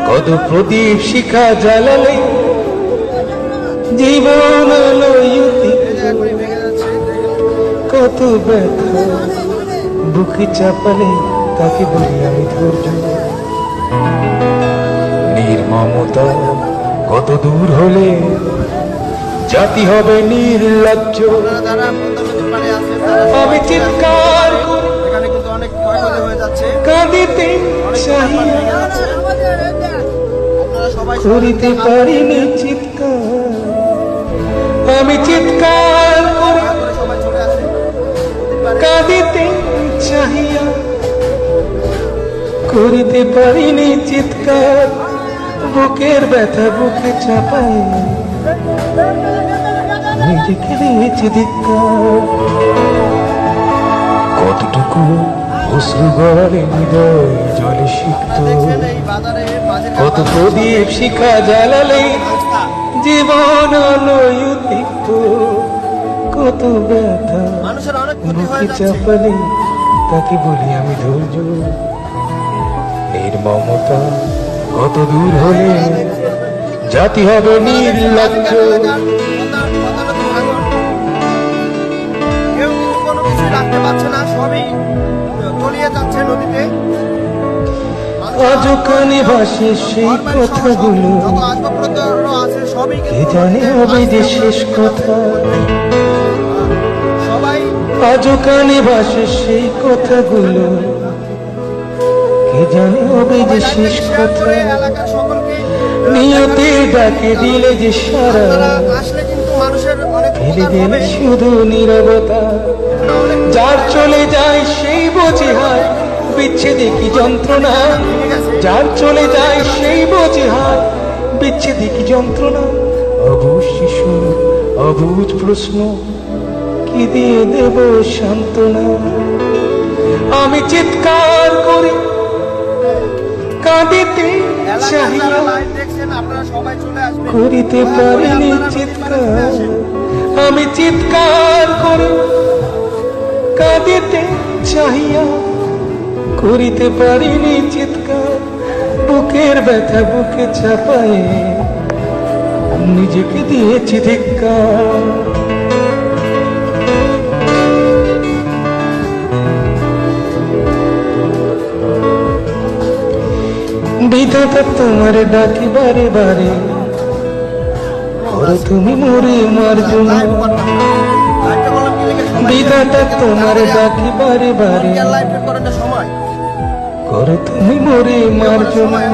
কত প্রদীপ শিখা জ্বালালে জীবন আলোয়তি, কত ব্যথা বুকে চাপালে তাকে বলি আমি ধৈর্য। নির্মমতা কত দূর হলে জাতি হবে নির্লজ্জ। আমি চিৎকার কাঁদিতে চাহিয়া করিতে পারিনি চিৎকার। আমি চিৎকার করে কাঁদিতে চাহিয়া করিতে পারিনি চিৎকার। বুকের ব্যথা বুকে চাপায় নিজেকে দিয়েছি ধিক্কার। কতটুকু অশ্রু গড়ালে হৃদয় জলে সিক্ত, কত প্রদীপ শিখা জ্বালালে জীবন আলোয় উদ্দীপ্ত। কত ব্যথা বুকে চাপালে তাকে বলি আমি ধৈর্য। নির্মমতা কত দূর হলে জাতি হবে নির্লজ্জ। কেউ কিন্তু কোনো কিছু রাখতে পারছে না, সবই তলিয়ে যাচ্ছে নদীতে। আজও কানে ভাসে সেই কথাগুলো, কে জানে হবে যে শেষ কথা। আজও কানে ভাসে সেই কথাগুলো, কে জানে হবে যে শেষ কথা। নিয়তে ডাকে দিলে যে সারা ফেলে দিলে শুধু নীরবতা। যার চলে যায় সেই বোঝে হায় বিচ্ছেদে কি যন্ত্রণা। যার চলে যায় সেই বোঝে হায় বিচ্ছেদে কি যন্ত্রণা। অবুঝ শিশু অবুঝ প্রশ্ন, কি দিয়ে দেব সান্ত্বনা। আমি চিৎকার করি কাঁদিতে চাহিয়া করিতে পারিনি চিৎকার। আমি চিৎকার করে কাঁদিতে চাহিয়া করিতে পারিনি চিৎকার। বুকের ব্যথা বুকে চাপায় নিজেকে দিয়েছি ধিক্কার। বিধাতা তোমার ডাকি বারে বারে, তুমি মরে মার্জনা। বিধাতা তোমার ডাকি বারে বারে, তুমি মরে মার্জনা।